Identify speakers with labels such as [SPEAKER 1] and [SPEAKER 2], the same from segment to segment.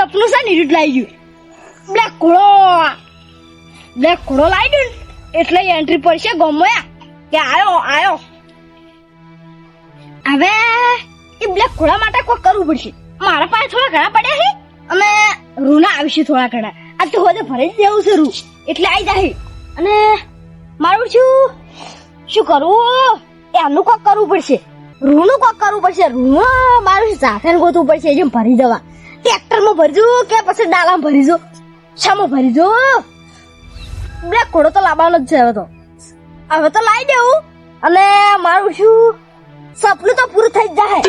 [SPEAKER 1] સપનું છે ને રીત લાવી ગયું બ્લેક ઘોડો લાવી દઉં એટલે એન્ટ્રી પડશે ગમોયા કે આયો હવે એ બ્લેક ઘોડા માટે કોઈ કરવું પડશે મારા પાસે થોડા ઘણા પડ્યા છે અને રૂના આવશે થોડા ઘણા આ તો હવે ભરી જ દેવું છે રૂ એટલે આવી જાય અને મારું શું કરવું એનું કોક કરવું પડશે રૂનું કોક કરવું પડશે રૂનું મારું સાધન ગોતવું પડશે જેમ ભરી દેવા ટ્રેક્ટરમાં ભરજો કે પછી ડાલામાં ભરીજો શામાં ભરીજો બ્લેક ઘોડો તો લાવવાનો જ છે હવે તો લાવી દેવું અને મારું સપનું તો પૂરું થઈ જ જાય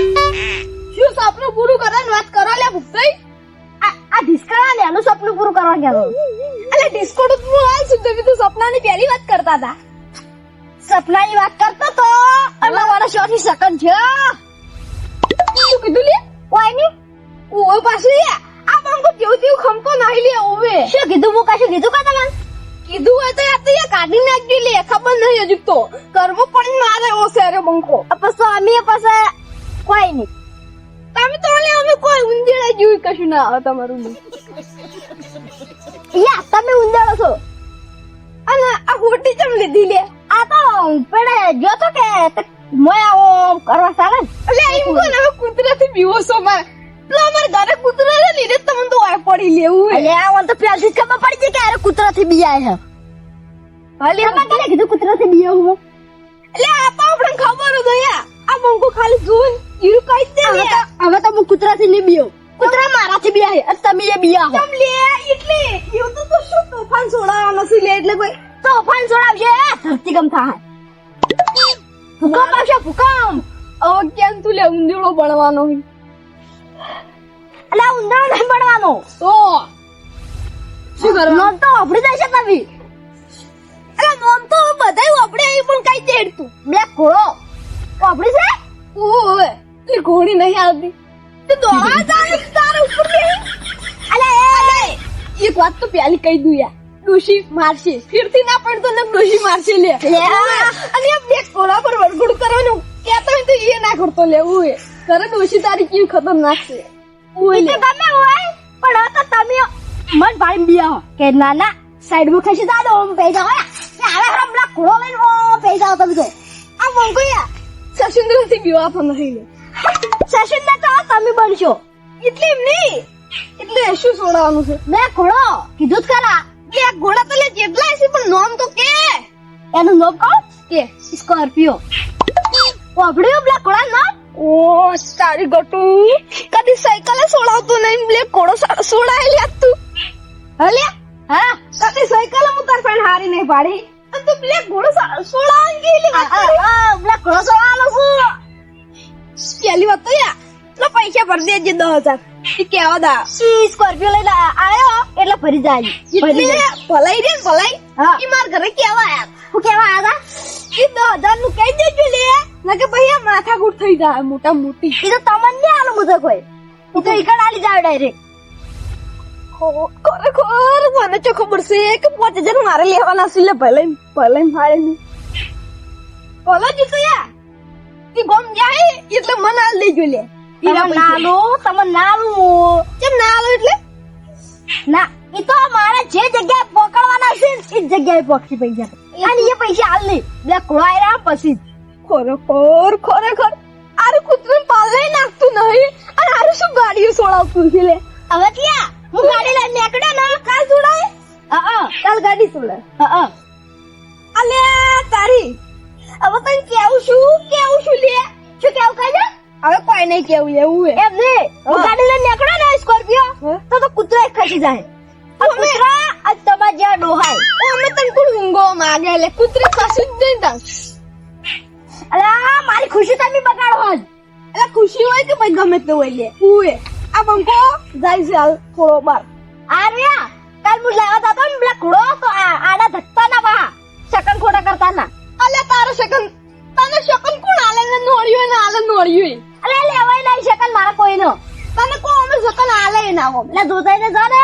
[SPEAKER 1] શું સપનું પૂરું કરવાની વાત કરો લે ભૂખાઈ આ ડિસ્કા ને એનું સપનું પૂરું કરવા ગયો અલે ડિસ્કો તો હું હાલ સુધી તો સપનાની પહેલી વાત કરતા હતા સપનાની વાત કરતો તો અને મારા શોથી સકન છે શું કીધું લે કોઈ ની ઓય પાછી આ બંકો કેવું તેવું ખમતો નહીં લે ઓવે શું કીધું હું કશું કીધું કા તમને કીધું હોય તો યાર તો યા કાઢી નાખી લે ખબર નહીં હજુ તો કરવો પણ મારે ઓ સેરે બંકો પછી અમે પછી કોઈ નહીં તમે તો લે અમે કોઈ ઉંદેડા જેવું કશું ના આવે તમારું યા તમે ઉંદેડો છો અને આ હોટી ચમ લીધી લે આ તો પડે જો તો કે મોય આવો કરવા ચાલે એટલે એમ કોને હવે કૂતરાથી બીવો છો મારે પેલા અમારે ઘરે કૂતરા છે ને તમને તો આ પડી લેવું એટલે આ તો પહેલથી ખબર પડી છે કે અરે કૂતરાથી બીયા છે ભલે તમે કેને કીધું કૂતરાથી બીયો હું એટલે આ તો આપણે ખબર હતો યાર આ બંકો ખાલી જોન ઈરું કઈ દે હવે તો હું કૂતરાથી નહીં બીયો કૂતરા મારાથી બીયા છે તમે એ બીયા હો તમ લે એટલે એવું તો શું તોફાન છોડાવવાનો છે લે એટલે કોઈ તોફાન છોડાવશે ધરતીકંપ થાય ભૂકંપ આવશે ભૂકંપ હવે કેમ તું લે ઉંદેડો બનવાનો એટલે ઉંદેડો નહીં બનવાનો તો શું કરવાનું નોમ તો આપડી જશે તમે એટલે નોમ તો બધાય આપણે અહીં પણ કઈ દેડ તું બ્લેક ઘોડો આપડી છે ઓય તે ઘોડી નહીં આવતી તે દોડા જાય તારા ઉપર બે અલે એક વાત તો પહેલી કહી દઉં યાર ડોશી મારશે ફીરથી ના પડતો ને ડોશી મારશે લે અને આ બ્લેક ઘોડા પર વરઘોડ કરવાનું કેતો હોય તો એ ના કરતો લેવું એ કરે ડોશી તારી કેવી ખતરનાક છે ઓય લે તમે હોય પણ આ તો તમે મન ભાઈ બિયા કે ના ના સાઈડ માં ખસી જા દો ઓમ પે જાવ હવે હમણાં ઘોડો લઈને ઓ પે જાવ તમે તો આ મંગોયા સશુન્દ્ર થી બીવા પણ નહીં લે સશુન્દ્ર તો તમે બનશો એટલે એમ નહીં એટલે શું છોડવાનું છે મેં ઘોડો કીધું જ ખરા બે ઘોડા તો લે જેટલા છે પણ નામ તો કે એનું નામ કહો કે સ્કોર્પિયો વાપડ્યો બ્લેક ઘોડા નામ ઓ તારી ગટુ કદી સાયકલે છોડાવતો નહીં બ્લેક ઘોડો છોડાયેલી આ તું હલે હા કદી સાયકલે હું તાર ફ્રેન્ડ હારી નહીં પાડી અને તું બ્લેક ઘોડો છોડાવી ગયેલી બ્લેક ઘોડો છોડાવવાનો છું પહેલી વાત તો યા તો પૈસા ભરી દેજે 10,000 એ કેવા દા સ્કોર્પિયો લઈને આયો એટલે ભરી જાય ભલાઈ રે ભલાઈ ઈ માર ઘરે કેવા આયા હું કેવા આયા ઈ 10,000 નું કહી દેજો લે નકે ભૈયા માથા ગુટ થઈ જાય મોટા મોટી ઈ તો તમને આલો મુજે કોઈ ઈ તો ઈકડ આલી જાય ડાયરેક્ટ ખરેખર મને તો ખબર છે કે 5,000 મારે લેવાના છે લે ભલાઈ ફાડે ભલા જીતો યા ઈ ગોમ જાય એટલે મને આલ દેજો લે નાલો તમે નાલું કેમ નાલો એટલે ના ઈ તો મારે જે જગ્યાએ પકડવાના છે એ જગ્યાએ પકડી પૈસા અને એ પૈસા હાલ નહીં બ્લેક ઘોડા આયા પછી ખરેખર આરે કૂતરું પાલે નાખતું નહીં અને આરે શું ગાડીઓ છોડાવતું છે લે હવે ક્યાં હું ગાડી લઈને નીકળ્યો ને કાલ છોડાય કાલ ગાડી છોડાય અલે તારી હવે તને કેવું છું લે શું કેવું કહે છે હવે કોઈ નહીં કેવું એવું એમ ને હું ગાડી લઈને નીકળ્યો ને સ્કોર્પિયો તો કૂતરા ખસી જાય કૂતરા આજ તમાર જ્યાં ડોહાય અમે તને કોણ ઊંઘો માગે એટલે કૂતરા ખસી જ નહીં તા અલે મારી ખુશી તમે બગાડો જ એટલે ખુશી હોય કે ભાઈ ગમે તે હોય લે ઉએ આ બંકો જાય છે હાલ થોડો બાર આર્યા કાલ મુજ લાવતા તો ને પેલા ઘોડો તો આડા ધક્કા ના બા શકન ખોટા કરતા ના અલે તારો શકન તને શકન કોણ આલે ને નોળ્યો ને આલે નોળ્યો અલે લેવાય નહીં શકન મારા કોઈનો તને કો અમે શકન આલે ના હો એટલે દોધાઈને જાને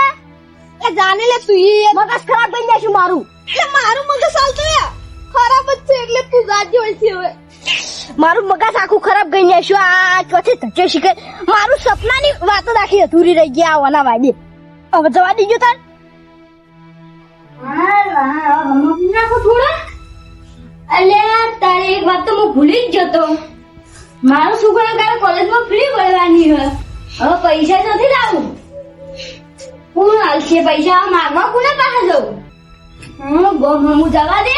[SPEAKER 1] એ જાને લે તું મગજ ખરાબ થઈ જશે મારું એટલે મારું મગજ ચાલતો યા ખરાબ જ છે એટલે તું જાજો હોય છે હવે મારું મગજ આખું ખરાબ ગઈ ને શું આ ચોથી ધચ્ચો શીખે મારું સપનાની વાતો રાખી અધૂરી રહી ગયા આવવાના વાયદે હવે જવા દીજો તાર નાખો થોડા અલ્યા તારે એક વાત તો હું ભૂલી જ જતો મારું છોકરા કાલે કોલેજમાં ફ્રી ભરવાની હવે પૈસા નથી લાવું કોણ હાલશે પૈસા માગવા કોને પાસે જવું હું જવા દે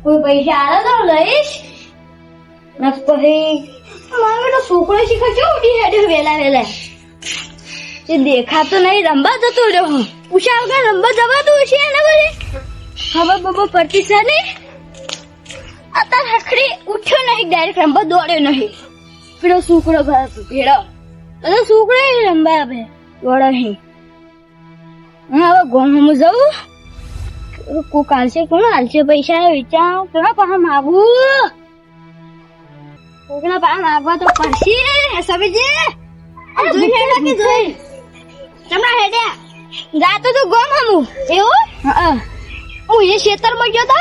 [SPEAKER 1] કોઈ પૈસા આવે તો લઈશ પછી મારે તો છોકરો શીખે છે ઉડી હેડ્યો વેલા વેલા એ દેખાતો નહીં રંબા જતો રહ્યો ઉષા વગર રંબા જવાતું હશે એના પછી ખબર બબો પડતી છે ને અત્યારે હખડી ઉઠ્યો નહીં ડાયરેક્ટ રંબા દોડ્યો નહીં પેલો છોકરો ભેડો અને છોકરો રંબા આપે દોડે નહીં હવે ગોમમાં જવું કોક હાલશે કોણ હાલશે પૈસા વિચાર કોના પાસે માગું કોકના પાસે માગવા તો પડશે સબીજી જોઈ હેડા કે જોઈ ચમડા હેડ્યા જાતો તો ગોમ હમું એવું હું એ ખેતરમાં ગયો તો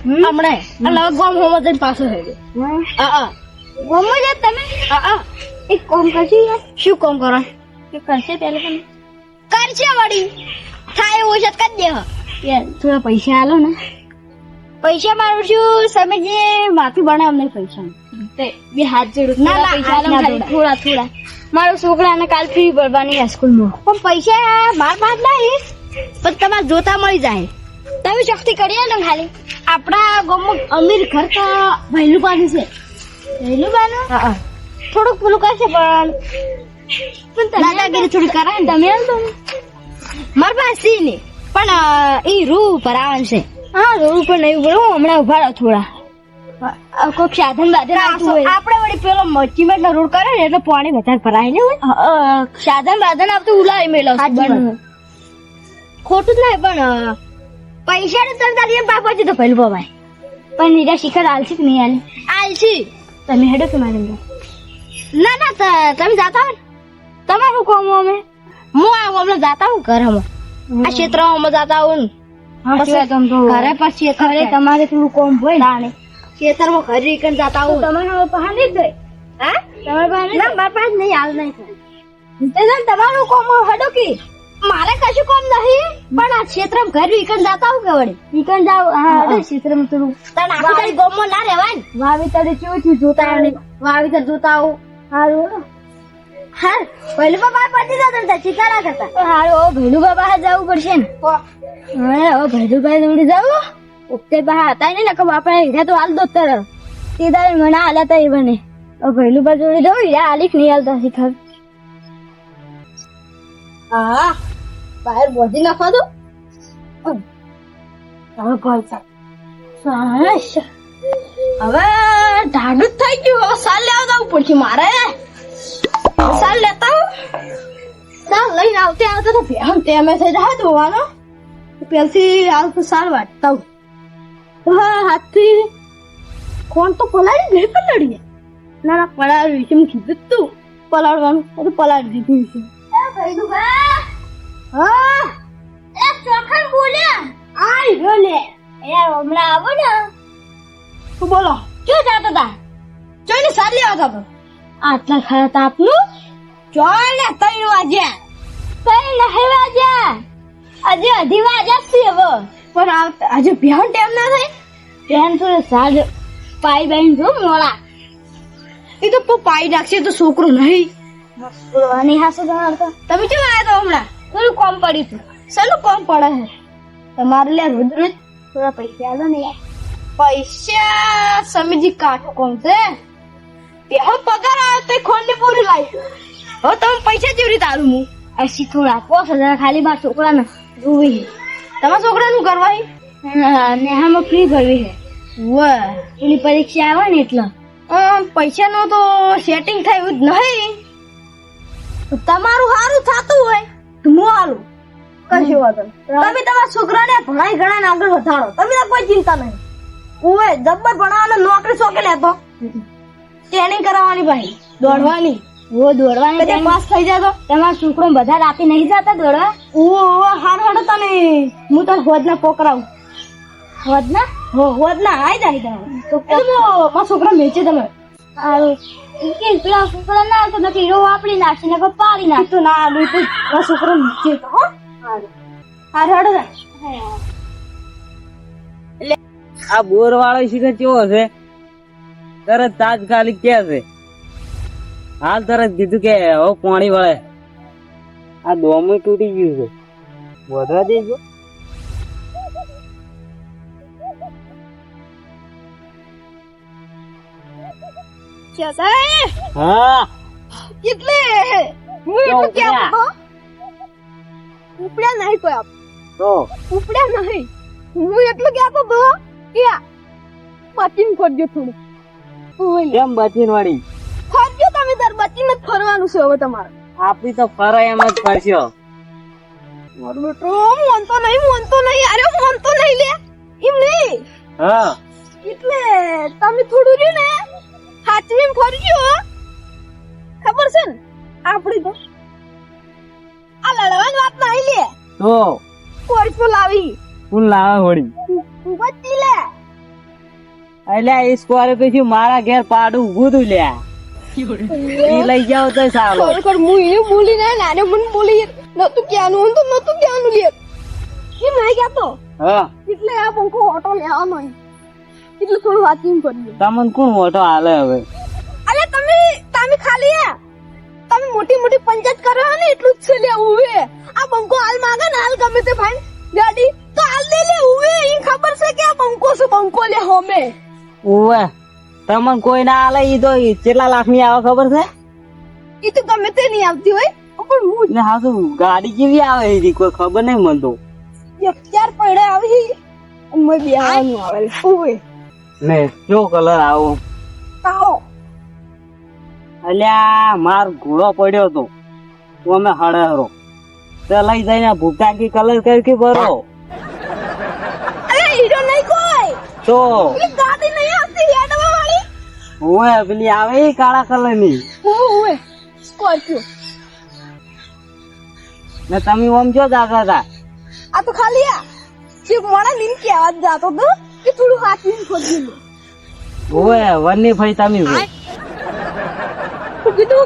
[SPEAKER 1] હમણે અને હવે ગોમ હોમાં જઈને પાછો હેડ્યો ગોમમાં જ તમે એક કામ કરશે શું કામ કરો એ કરશે પેલા તમે કરશે વળી થાય એવું છે કરી દે થોડા પૈસા આલો ને પૈસા મારું શું સમજે માથું બનાવ નહીં પૈસા બે હાથ જોડું ના થોડા થોડા મારો છોકરાને કાલ ફી ભરવાની સ્કૂલમાં પણ પૈસા માર પાસે નહીં પણ તમારે જોતા મળી જાય તમે શક્તિ કરી ને ખાલી આપણા ગામમાં અમીર ઘર તો ભૈલું પાનું છે ભૈલું પાનું થોડુંક પેલું કરશે પણ દાદાગીરી થોડી કરાય ને તમે તો માર પાસે ને પણ એ રૂ પર આવે છે હા રૂ પર નહીં બોલો હમણાં ઉભા રહો થોડા કોઈક સાધન બાધન આપડે વળી પેલો સિમેન્ટ નો રોડ કરે ને એટલે પાણી વધારે ભરાય ને સાધન બાધન આવતું ઉલાવી મેલો ખોટું જ નહીં પણ પૈસા ને તરતા પાપા છે તો પહેલું ભાઈ પણ નીરા શિખર આલસી કે નહીં આલસી તમે હેડો કે મારે ના ના તમે જાતા હો તમારું કોમ અમે હું આવું હમણાં જાતા હું ઘર હમણાં આ ક્ષેત્રમાં જાતા હું ઘરે પછી ઘરે તમારે થોડું કોમ હોય ને ખેતરમાં ઘરે રીકન જાતા હું તમારે પાસે નહીં ગઈ હા તમારે પાસે ના મારા પાસે નહીં હાલ નહીં તમારું કોમ હડો કે મારે કશું કોમ નહીં પણ આ ક્ષેત્રમાં ઘર રીકન જાતા હું કે વળી રીકન જાવ હા ક્ષેત્રમાં થોડું તને આખું તારી ગામમાં ના રહેવાય ને વાવેતર કેવું જોતા વાવેતર જોતા આવું સારું હા ભૈલું બાબા પડતી જતા ચિકારા કરતા હારું ભૈલું બાબા જવું પડશે ને હવે ભૈલું ભાઈ જોડે જવું ઉગતે બહાર હતા ને નકર બાપા હીરા તો હાલ દો તર તે દાડે મને હાલ્યા હતા એ બને ભૈલું બા જોડે જવું હીરા હાલીક નહીં હાલતા શીખર હા બહાર બોધી નાખવા દો હવે પૈસા હવે ઢાડું જ થઈ ગયું હવે સાલ લેવા જવું પડશે મારે સાલ લેતા હું સાલ લઈને આવતે આવતા તો ભેમ ટેમે થઈ જાય ધોવાનો પેલથી આવતું સાલ વાટતા હું હા હાથથી કોણ તો પલાળી નહીં પલાડી ના ના પલાળ્યું છે મેં કીધું તું પલાળવાનું તો પલાળી દીધું છે હા એ ચોખણ બોલ્યા આઈ બોલે એ હમણાં આવો ને તું બોલો ક્યાં જાતા તા જોઈને સાલ લેવા જતો આટલા ખરા તાપનું ચોય ને 3 વાગ્યા 3 વાગ્યા આજે 2 વાગ્યા છે હવે પણ આજે ભ્યાન ટાઈમ ના થાય ભ્યાન તો સાજ પાઈ બાઈ જો મોળા એ તો પાઈ નાખશે તો છોકરો નહીં અને હાસો જણાવતા તમે કેમ આયા તો હમણાં થોડું કોમ પડ્યું હતું શેનું કોમ પડે છે તમારે લે રોજ રોજ થોડા પૈસા આલો ને યાર પૈસા સમીજી કાઠું કોમ છે પેલો પગાર આવે તો ખોંડી પૂરી લાવી હવે તમે પૈસા જેવી રીતે આલું હું એસી થોડા 5000 ખાલી મારા છોકરાને જોવી તમારા છોકરાનું કરવાય નેહામાં ફ્રી ભરવી છે વાહ એની પરીક્ષા આવે ને એટલે પૈસાનો તો સેટિંગ થાય એવું જ નહીં તમારું સારું થતું હોય તો હું હાલું કશું વાંધો તમે તમારા છોકરાને ભણાઈ ઘણા આગળ વધારો તમે કોઈ ચિંતા નહીં ઓય જબ્બર ભણાવવાનો નોકરી શોકે લેતો ટ્રેનિંગ કરાવવાની ભાઈ દોડવાની ઓ દોડવાની કદે પાસ થઈ જાય તો તમારા છોકરો બધા રાતે નહીં જતા દોડવા ઓ હાર હાડો તને હું તો હોદના પોકરાવું હોદના હોત ના આઈ જાય તમે તો મારા છોકરા મેચે તમે કે પેલા છોકરા ના તો નથી હીરો વાપરી નાખી ને પાડી નાખ તો ના આલુ તો મારા છોકરા નીચે તો હો હાર હાડો
[SPEAKER 2] આ બોર વાળો શીખે કેવો હશે તરત તાત્કાલિક કે છે હાલ તરત કીધું કે હવે પાણી વળે આ દોમું તૂટી ગયું છે વધવા દેજો હા
[SPEAKER 1] એટલે હું એટલું કેમ ઉપડ્યા નહીં કોઈ
[SPEAKER 2] તો
[SPEAKER 1] ઉપડ્યા નહીં હું એટલું કહેતો તો કે બચીને ફરજો થોડું
[SPEAKER 2] કેમ બચીન વાળી
[SPEAKER 1] ફરજો તમે તાર બચીને જ ફરવાનું છે હવે તમારે
[SPEAKER 2] આપી તો ફરાય એમ જ ફરશો
[SPEAKER 1] મારું બેટો મોનતો નહીં અરે મોનતો નહીં લે એમ નહીં
[SPEAKER 2] હા
[SPEAKER 1] એટલે તમે થોડું રહ્યું ને હાચવીને ફરજો ખબર છે ને આપડી તો આ લડવાની વાત નહીં લે
[SPEAKER 2] તો
[SPEAKER 1] કોઈ તો લાવી
[SPEAKER 2] કોણ લાવે હોડી
[SPEAKER 1] બચી લે
[SPEAKER 2] એટલે એ સ્કોરે કશું મારા ઘેર પાડું ઉભું તું લ્યા ઈ લઈ જાવ તો સારો
[SPEAKER 1] ખરેખર હું એને બોલી ને નાને મને બોલી નતું ક્યાંનું તો નતું ક્યાંનું લે એમ નહીં કહેતો
[SPEAKER 2] હા
[SPEAKER 1] એટલે આ પંખો ઓટો લેવાનો એટલે થોડું વાંચીને કરજો
[SPEAKER 2] તમને કોણ મોટો હાલે હવે
[SPEAKER 1] અરે તમે ખાલી તમે મોટી મોટી પંચાયત કરો ને એટલું જ છે લે ઉવે આ બંકો હાલ માંગે ને હાલ ગમે તે ભાઈ ગાડી તો હાલ દે લે ઉવે ઈ ખબર છે કે આ બંકો છે બંકો લે હોમે
[SPEAKER 2] ઓવે તમને કોઈ ના હાલે ઈ તો કેટલા લાખ ની આવે ખબર છે
[SPEAKER 1] ઈ તો ગમે તે નહીં આવતી હોય પણ હું
[SPEAKER 2] ને હા શું ગાડી કેવી આવે એની કોઈ ખબર નહીં મને તો
[SPEAKER 1] એક ચાર પડે આવી અને મેં બેહવાનું આવે ઉવે
[SPEAKER 2] ને કયો કલર આવો
[SPEAKER 1] કાઓ
[SPEAKER 2] અલ્યા માર ઘોડો પડ્યો તો હું અમે હળેરો તે લઈ જઈને ભૂટાકી કલર કરી ભરો
[SPEAKER 1] અરે હીરો નહીં કોઈ
[SPEAKER 2] તો
[SPEAKER 1] ઈ ગાડી નહીં આવતી હેડવા વાળી
[SPEAKER 2] ઓએ પેલી આવે ઈ કાળા કલર ની
[SPEAKER 1] ઓએ સ્કોર્પિયો
[SPEAKER 2] ને તમે ઓમ જો જાગા હતા
[SPEAKER 1] આ તો ખાલી આ જે મોડા લીન કે આવાજ જાતો તો કે થોડું હાથ લીન ખોદી
[SPEAKER 2] ઓએ વનની ભાઈ તમે છો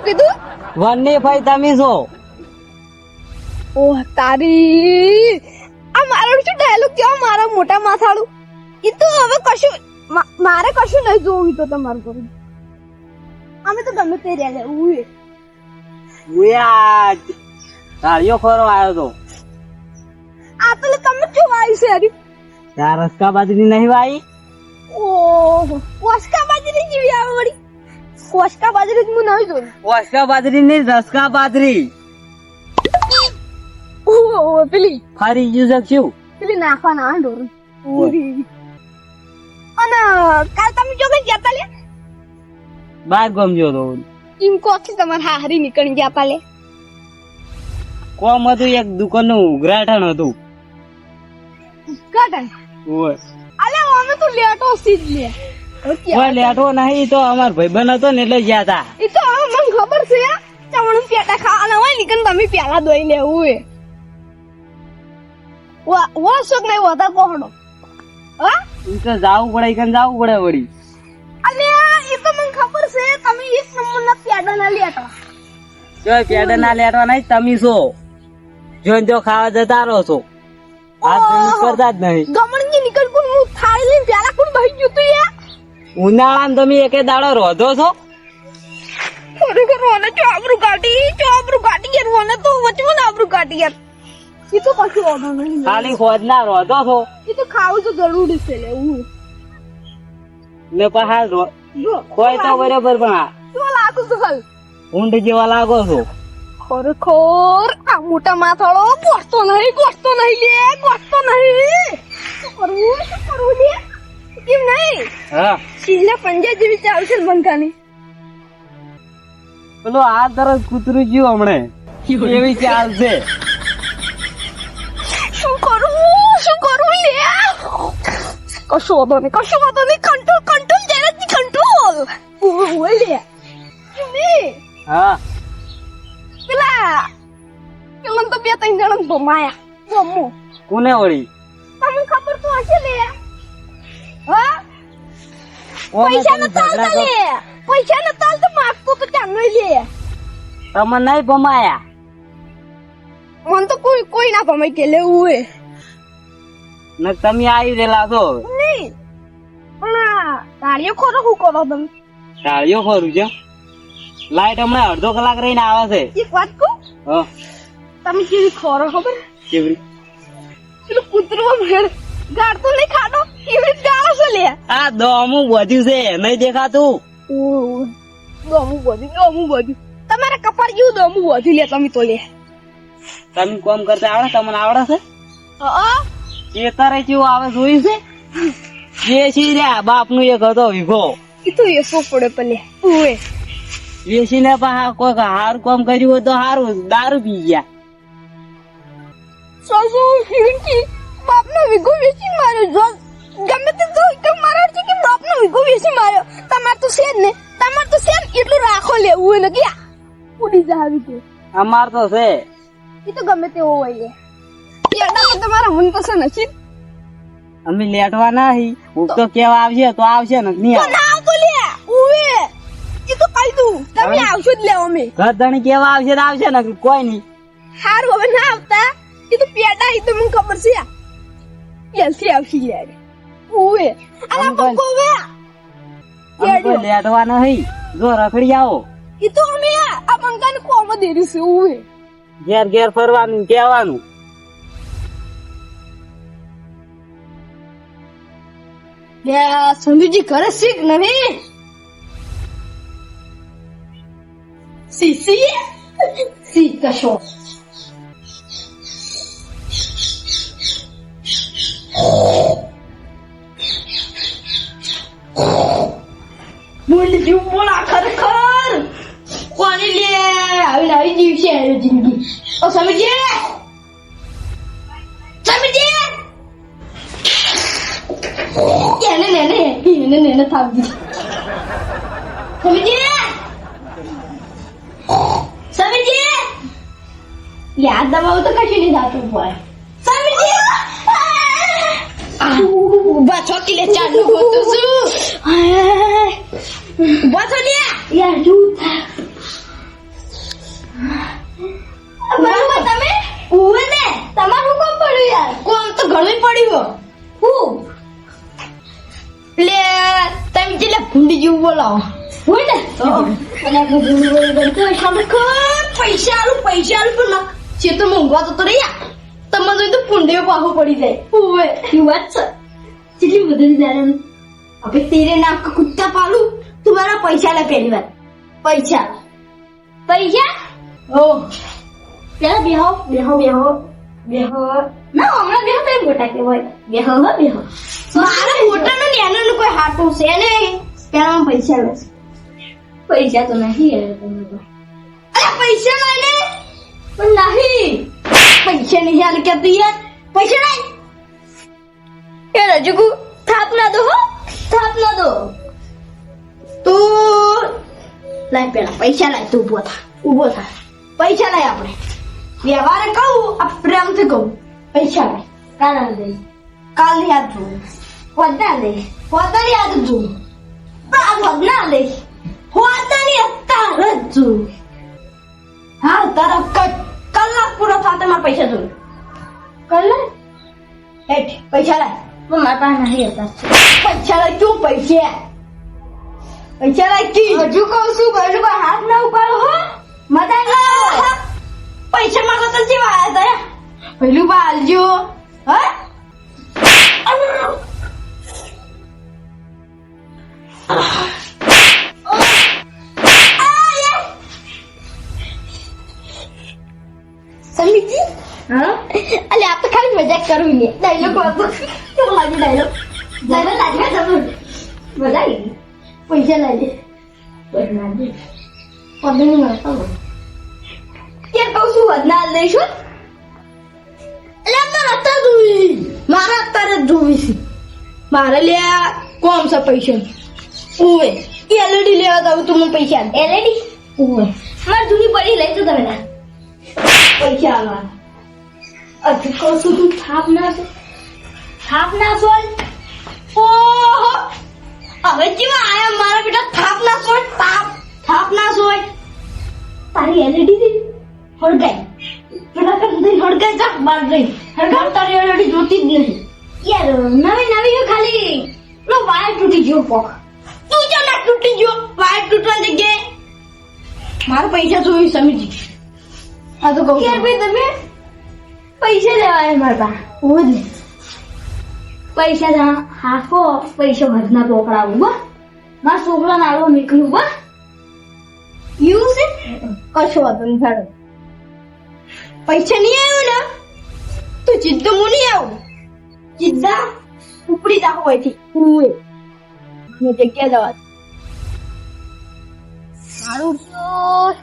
[SPEAKER 1] કીધું
[SPEAKER 2] વનની ભાઈ તમે છો
[SPEAKER 1] ઓહ તારી આ મારો શું ડાયલોગ કેવો મારા મોટા માથાળું ઈ તો હવે કશું મારે કશું નહીં જોવું તો તમારું કરું અમે તો ગમે તે રહ્યા ઉએ
[SPEAKER 2] ઉયા તાળીઓ ખરો આવ્યો તો
[SPEAKER 1] આ તો તમે શું વાઈ છે હરી
[SPEAKER 2] ત્યાં રસ્કા બાજરી નહીં વાઈ
[SPEAKER 1] ઓહો કોસકા બાજરી જેવી આવે વળી કોસકા બાજરી હું નહીં જોયું
[SPEAKER 2] રસ્કા બાજરી નહીં રસ્કા બાજરી
[SPEAKER 1] ઓહો પેલી
[SPEAKER 2] ફરી ગયું છે શું
[SPEAKER 1] પેલી નાખવા ના ઢોર અને કાલ તમે જો કઈ ગયા લે
[SPEAKER 2] બાર ગમજો તો
[SPEAKER 1] ઈમ કોથી તમારે હારી નીકળી ગયા પાલે
[SPEAKER 2] કોમ હતું એક દુકાન નું ઉઘરાટણ હતું
[SPEAKER 1] કાટન
[SPEAKER 2] ઓય
[SPEAKER 1] અલે અમે તો લેટો સીધ લે
[SPEAKER 2] ઓય લેટો નહીં તો અમાર ભાઈબંધ હતો ને એટલે ગયા તા
[SPEAKER 1] ઈ તો મને ખબર છે ચવણું પેટા ખાવાના હોય ને કે તમે પેલા દોઈ લેવું હે વા શોક નહીં હોતા કોહડો હા
[SPEAKER 2] ઈ તો જાવું પડે કે જાવું પડે વળી
[SPEAKER 1] અલે ઈ તો મને ખબર છે તમે એક નંબરના પેડા ના લેટા
[SPEAKER 2] જો પેડા ના લેટવા નહીં તમે છો જોન જો ખાવા જતા રહો છો આ તમે કરતા જ નહીં
[SPEAKER 1] ગમણ ની નીકળ કોણ હું થાળી લઈને પેલા કોણ બહી ગયું તું યાર
[SPEAKER 2] ઉનાળામાં તમે એકે દાડો રોધો છો
[SPEAKER 1] ખરેખર રોને ચોબરું કાઢી યાર રોને તો વચમાં આબરું કાઢી યાર ઈ તો કશું ઓર્ડર નહીં
[SPEAKER 2] ખાલી ખોદના રોધો છો
[SPEAKER 1] ઈ તો ખાવું તો જરૂરી છે લેવું
[SPEAKER 2] ને પહાડ
[SPEAKER 1] જો
[SPEAKER 2] કોઈ તો બરાબર પણ આ
[SPEAKER 1] શું લાગુ છે હાલ
[SPEAKER 2] ઊંડ જેવા લાગો છો
[SPEAKER 1] ખરેખર આ મોટા માથાળો ગોઠતો નહીં લે ગોઠતો નહીં શું કરવું લે કેમ નહીં
[SPEAKER 2] હા
[SPEAKER 1] સીલા પંજા જેવી ચાલશે બંકાની
[SPEAKER 2] પેલો આ તરત કૂતરું ગયું હમણે એવી ચાલ છે
[SPEAKER 1] શું કરું લે કશું વાંધો નહીં કંટ્રોલ જરા કંટ્રોલ ઓય લે નહીં
[SPEAKER 2] હા
[SPEAKER 1] પેલા તો બે ત્રણ જણા ભમાયા ગમો
[SPEAKER 2] કોને વળી
[SPEAKER 1] તમને ખબર તો હશે લે હા પૈસા ન તાલતા લે પૈસા ન તાલ તો માગતો તો ચાલ લે
[SPEAKER 2] તમે નહીં ભમાયા
[SPEAKER 1] મન તો કોઈ ના ભમાઈ કે લેવું હે
[SPEAKER 2] ને તમે આવી રેલા છો
[SPEAKER 1] નહીં પણ તાળીઓ ખોરો હું કરો તમે
[SPEAKER 2] ટાળીઓ ખરું છે લાઈટ હમણાં અડધો કલાક રહીને આવે છે
[SPEAKER 1] એક વાત કહું
[SPEAKER 2] હા
[SPEAKER 1] તમે કેવી ખોરો ખબર
[SPEAKER 2] કેવડી
[SPEAKER 1] પેલું કૂતરું મેળ ગાડતો નહીં ખાતો એવી ગાળો છે લે
[SPEAKER 2] આ દોમું વધ્યું છે નહીં દેખાતું
[SPEAKER 1] દોમું બધું તમારા કપાળ જેવું દોમું વધ્યું લે તમે તો લે
[SPEAKER 2] તમે કોમ કરતા આવડે તમને આવડે છે એ તારે કેવું આવે જોયું છે વેચી રહ્યા બાપ નું એક હતો વિભો
[SPEAKER 1] એ તો એસો પડે પલે ઓએ
[SPEAKER 2] વેચીને પાછા કોઈ હારું કામ કર્યું હોય તો હારું દારૂ પી ગયા
[SPEAKER 1] સાસુ હિંકી બાપનો વિગો વેચી માર્યો જો ગમે તે તો કે મારા છે કે બાપનો વિગો વેચી માર્યો તમાર તો છે ને એટલું રાખો લેવું ને કે ઉડી જાવી કે
[SPEAKER 2] અમાર તો છે
[SPEAKER 1] એ તો ગમે તે હોય એડા તો તમારા મનપસંદ છે
[SPEAKER 2] અમે લેટવા નહીં હું તો કેવા આવશે તો આવશે ને નહીં
[SPEAKER 1] તો ના તો લે ઓએ એ તો કહી દઉં તમે આવશો જ લેવો મે
[SPEAKER 2] ઘરધણી કેવા આવશે તો આવશે ને કોઈ નહીં
[SPEAKER 1] હારું હવે ના આવતા એ તો પેડા એ તો મને ખબર છે એલથી આવશી યાર ઓએ અલા પકોવે
[SPEAKER 2] અમે કોઈ લેટવા નહીં જો રખડી આવો
[SPEAKER 1] એ તો અમે આ બંકાને કોમ દેરી છે ઓએ
[SPEAKER 2] ઘેર ઘેર ફરવાનું કહેવાનું
[SPEAKER 1] બે સંજુજી ઘરે શીખ નહીં સી કશો બોલી જીવ બોલા ખરેખર કોની લે આવી જીવ છે જિંદગી ઓ સમજીએ એને થાકી સમજીએ યાદ દબાવ તો કશું નહીં થતું હોય સમજીએ ઉભા છોકી લે ચાલુ હોતું છું ઉભા છો લે યાર જૂઠા બરાબર તમે ઉવે ને તમારું કોમ પડ્યું યાર કોમ તો ઘણું પડ્યું હું લે તમે જેલે ભૂંડી જેવું બોલાવો હોય ને અને ભૂંડી બોલી તો સામે પૈસા આલું પણ છે તો મોંઘવા તો રહ્યા તમને તો ભૂંડીઓ પાહો પડી જાય ઓય એ વાત છે કેટલી બધી જાય અબે તેરે નામ કા કુત્તા પાલું तुम्हारा पैसा ला पहली बार पैसा ओ क्या बेहो ना हमारा बेहो तो मोटा के भाई बेहो मारा मोटा नो न्यानो नो कोई हाथों से ने पेला पैसा લે पैसा तो नहीं है तुम्हें तो अरे पैसा मैंने पर नहीं पैसा नहीं यार क्या दिया पैसा नहीं ये रजू को थाप ना दो તું લાય પેલા પૈસા લાય તું ઉભો થા પૈસા લાય આપણે વ્યવહાર કહું આ પ્રેમથી કહું પૈસા લાય કાલ યાદ જોઉં વધના યાદ જોઉં વધના લે વધનાની અત્યારે જ જોઉં હા તારા કલાક પૂરો થતા મારા પૈસા જોઉં કલાક હેઠ પૈસા લાય મારા પાસે નહીં હતા પૈસા લાય તું પૈસા લાગી હજુ કહું છું ઘરનું કોઈ હાથ ના ઉપાડો હો મજા પૈસા માંગો તો જેવા આવ્યા હતા પેલું બાલજો હા સમીજી હા અલે આ તો ખાલી મજાક કરું ને ડાયલોગ વાતો કેવું લાગે ડાયલોગ લાગે જરૂર મજા આવી पैसा ला दे वरना दे पदनी मारता हूं क्या कहूं છું વદના લઈશું એટલે મારા અત્યારે જોવી છે મારે લે કોમ છે પૈસા ઓએ એલઈડી લેવા જાવ તો મને પૈસા એલઈડી ઓએ માર જૂની પડી લઈ તો તમે પૈસા આલવા અજુ કહું છું તું થાપ ના સોલ ઓહો હવે કેવા આયા મારા બેટા થાપ ના સોય થાપ ના સોય તારી એલઈડી થી હળગાઈ પેલા કદી હળગાઈ જા બાર ગઈ હળગાવ તારી એલઈડી જોતી જ નથી યાર નવી ખાલી લો વાયર તૂટી ગયો પોક તું જો ના તૂટી ગયો વાયર તૂટવા જગ્યાએ મારા પૈસા જોઈ સમીજી આ તો કહું યાર ભાઈ તમે પૈસા લેવાય મારા ઓજ પૈસા જા હાફો પૈસા ભરના પોકડાવું બા મારા છોકરા નાળો નીકળ્યું બા યુ છે કશો વાંધો નહીં સાડો પૈસા નહીં આવ્યું ને તું જીદ્દ હું નહીં આવું જીદ્દા ઉપડી જા હોયથી ઉએ મેં જગ્યા જવા મારું તો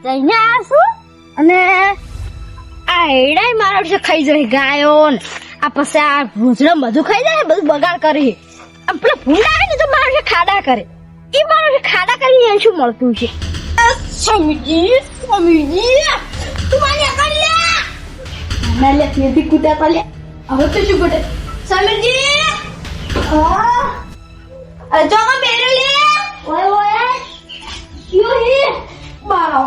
[SPEAKER 1] જઈને આશું અને આ એડાય મારા વિશે ખાઈ જાય ગાયો ને આ પછી આ ભૂસડો બધું ખાઈ જાય બધું બગાડ કરી પેલા ભૂંડ આવે ને તો મારા વિશે ખાડા કરે એ મારા વિશે ખાડા કરીને એને શું મળતું છે સમીજી તું મારી આગળ લે ના લે ફેરથી કૂટા પા લે હવે તો શું કૂટે સમીજી જો બેરો લે ઓય ક્યો હે મારો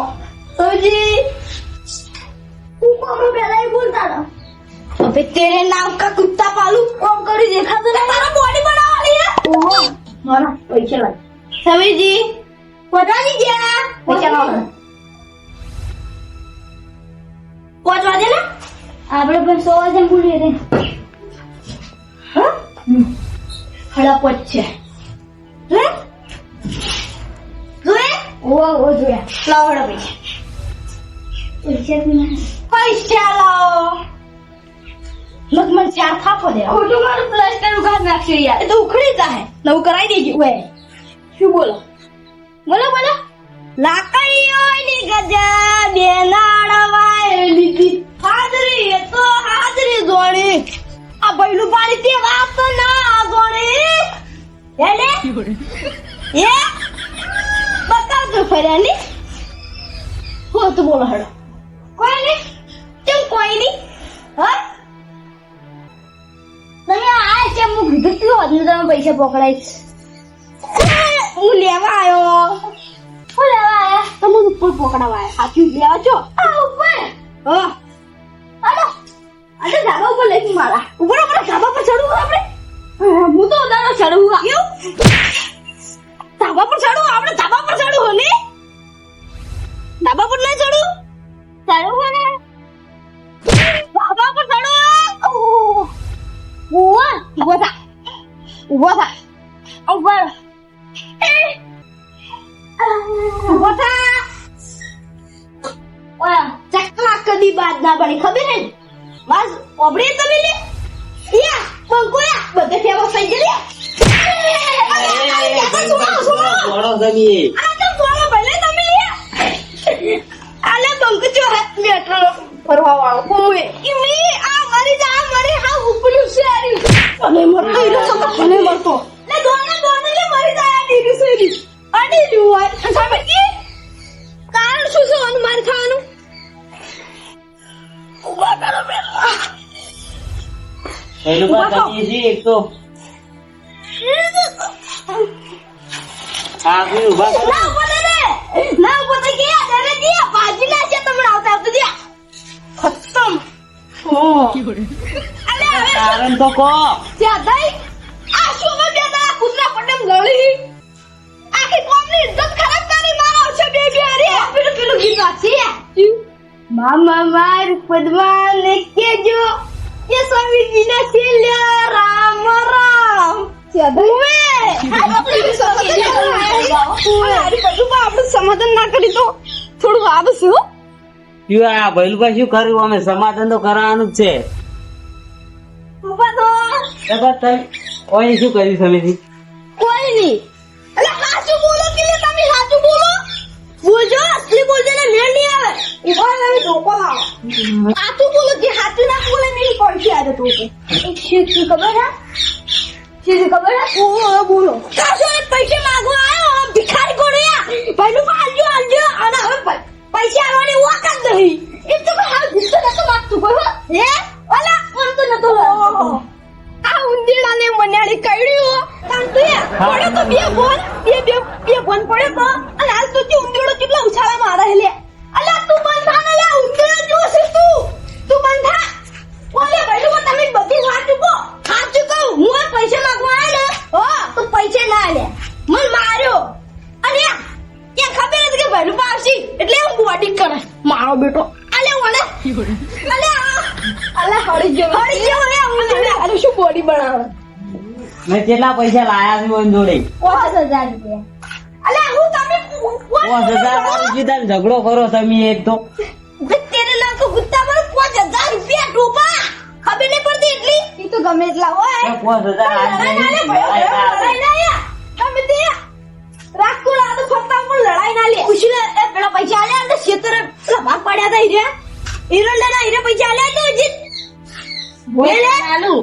[SPEAKER 1] સમીજી ऊपर पहले ही बोलता था अबे तेरे नाम का कुत्ता पालू कौन करी देखा तो तारा बॉडी बना वाली है ओह मारा पैसे लाओ समीर जी पता नहीं क्या पैसे लाओ 5 वाजे ना આપણે પણ 100 વાગે બોલીએ રે હા હડા પહોંચે હે જોએ ઓ જોયા લાવડા પૈસા લાવો મગમન ચાર થાપો દે ખોટું મારું પ્લાસ્ટર ઉગાડ નાખશે યાર એ તો ઉખડી જાય નવું કરાવી દેજો વે શું બોલો લાકડીઓની ગજા બે નાળવાયેલી કી હાજરી એ તો હાજરી જોડી આ ભઈલું પાણી તે વાત ના જોડી હેલે એ બતાવજો ફર્યાની હો તો બોલો હડો કોઈ નહીં કેમ કોઈ નહીં હા તમે આ છે હું કીધું તું આજને તમે પૈસા પકડાઈશ હું લેવા આવ્યો તમે ઉપર પકડાવા આવ્યા સાચું લેવા છો આ ઉપર હા હાલો આજે ધાબા ઉપર લઈ મારા ઉપર ધાબા પર ચડવું આપણે હું તો દાડો ચડવું આવ્યો ધાબા પર ચડવું આપણે ધાબા પર ચડવું ને ધાબા પર ના ચડું ચડવું ને ધાબા પર ચડું ઉભો થા ઉભો થા ઓયા ચકલા કદી બાદ ના પડી ખબર હે બસ ઓબડે તમે લે યા બંકોયા બધે ફેમસ થઈ ગઈ
[SPEAKER 2] થોડો ગમી
[SPEAKER 1] આ તો થોડો ભલે તમે લે આલે બંક જો મેટ્રો ફરવા વાળો કોએ ઈમી આ મારી હા ઉપલું છે આરી અને મરતો ઈનો મને મરતો લે દોને લે મરી જાય આ ડીરી સેરી આડી જુવા સામે કી કારણ શું છે અન માર ખાવાનું ઉભા કરો બેલા
[SPEAKER 2] એનું બાદ ગમી છે એક તો આ કોઈ ઉભા કરો
[SPEAKER 1] ના બોલે ગયા દરે ગયા બાજી ના છે તમને આવતા દિયા ખતમ ઓ અલે
[SPEAKER 2] કારણ તો કો
[SPEAKER 1] ત્યાં દઈ આ શું મે બેટા કુતરા પટમ ગળી આખી કોમની ઇજ્જત ખરાબ કરી મારો છે બેબી અરે પેલું ગીત વાંચી મામા માર પદ્માને કેજો કે સ્વામીજીને છેલ્યા રામ રામ આપણે સમાધાન ના કરી તો થોડું આવશે હો
[SPEAKER 2] આ ભઈલું શું કર્યું અમે સમાધાન તો કરવાનું જ છે કોઈ શું કર્યું સમીથી
[SPEAKER 1] કોઈ નહીં અરે હાચું બોલો કે તમે હાચું બોલો બોલજો અસલી બોલજો ને મેળ નહીં આવે ઉભા રહે ધોકો લાવો હાચું બોલો કે હાચું ના બોલે નહીં પડશે આજે તો શું ખબર હે ચીજ ખબર હે ઓ બોલો કાશો પૈસે માંગવા આવ્યો ભિખારી કોડ્યા ભાઈનું આલજો અને હવે પૈસા આવવાની વાકત નહીં એ તો હાલ ગુસ્સો નતો માંગતું કોઈ હે ઓલા કોણ તો નતો આ પડ્યો તો બે ફોન પડ્યો તો અને હાલ તો જે ઉંદરડો કેટલા ઉછાળા મારે હે લે અલા તું બંધ થા ને લે ઉંદરડો જો છે તું બંધ થા ઓલે ભાઈ તમે બધી વાત ચૂકો હું આ પૈસા માંગવા આયો ને હો તું પૈસા ના લે મન માર્યો અને કે ખબર હતી કે ભાઈ પાવસી એટલે હું બોડી કરે મારો બેટો અલે ઓલે અલે હળી ગયો અલે શું બોડી બનાવે
[SPEAKER 2] મેં કેટલા પૈસા લાયા છે ઓન જોડે
[SPEAKER 1] 5000 રૂપિયા અલે હું તમે
[SPEAKER 2] 5000 જીદાન ઝઘડો કરો તમે એક તો
[SPEAKER 1] તેરે નામ તો ગુત્તા પર 5000 રૂપિયા ટોપા ખબર નહીં પડતી એટલી ઈ તો ગમે એટલા હોય
[SPEAKER 2] 5000
[SPEAKER 1] ગમે તે રાખતો લાતો ફરતા પણ લડાઈ ના લે ઉછલે એ પેલા પૈસા આલ્યા ને ખેતરે ભાગ પડ્યા તા હીરો લેના હીરે પૈસા આલ્યા તો જીત બોલે ચાલુ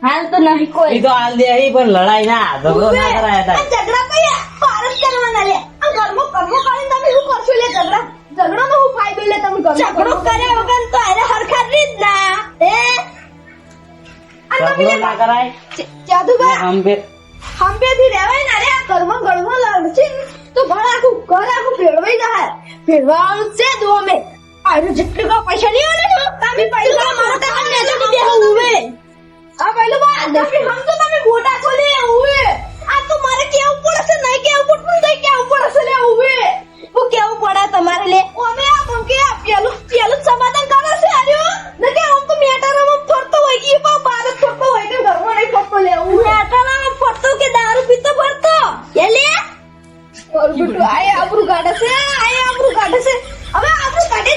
[SPEAKER 1] હાલ તો નહીં કોઈ
[SPEAKER 2] ઈ તો હાલ દે ઈ પણ લડાઈ ના ઝઘડો ના કરાયા તા
[SPEAKER 1] ઝઘડા કયા પારસ કરવાના લે આ કર્મો કરીને તમે શું કરશો લે ઝઘડો નો હું ફાયદો લે તમે ઝઘડો કર્યા વગર તો અરે હરખા રીત ના
[SPEAKER 2] ઝઘડો ના કરાય
[SPEAKER 1] જાદુગા
[SPEAKER 2] હંબે
[SPEAKER 1] થી રહેવાય ને અરે આ કર્મ ગળમો લડશે તો ઘર આખું ભેળવાઈ જાય ભેળવાનું છે દો અમે આનો જેટલું કા પૈસા નહીં આલે ને તમે પૈસા મારો તો અમને તો દે હુવે આ પહેલો બા તમે હમ તો તમે મોટા છો લે હુવે આ તો મારે કેવું પડશે નહીં કેવું પડતું નહીં કેવું પડશે લે હુવે હું કેવું પડે તમારે લે અમે આ પણ કે પેલું સમાધાન કરે છે આર્યો ન કે આમ તો મેટરમાં ફરતો હોય કે બા બાર ફરતો હોય કે ઘરમાં નહીં ફરતો લે મેટરમાં ફરતો કે દારૂ પીતો ફરતો એ લે ઓર બટુ આય આબરૂ કાઢે છે હવે આબરૂ કાઢે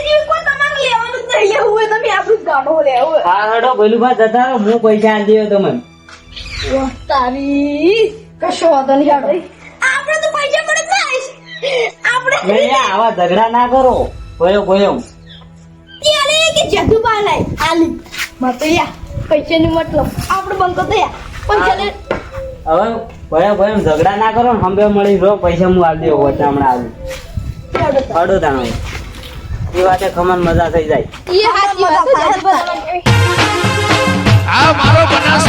[SPEAKER 1] જેવી કોઈ તમારે લેવાનું જ નહીં લેવું હોય તમે આબરૂ કાઢો લેવું
[SPEAKER 2] હા હડો ભલુભા જતા રહો હું પૈસા આલ દેયો તમને
[SPEAKER 1] વાહ તારી કશો વાંધો નહીં હાડો આપણે તો પૈસા પડે નાઈશ આપણે
[SPEAKER 2] નહીં આવા ઝઘડા ના કરો ભયો
[SPEAKER 1] ત્યારે કે જદુ બાલાય આલી મત યા પૈસાની મતલબ આપણે બંકો તો યા પૈસા લે
[SPEAKER 2] હવે ભયો ઝઘડા ના કરો ને હંબે મળી રહો પૈસા હું આલ દેવો વચ્ચે હમણાં આવું હડો તાણો એ વાતે ખમણ મજા થઈ જાય
[SPEAKER 1] એ હાથ મજા થાય
[SPEAKER 3] આ મારો બનાસ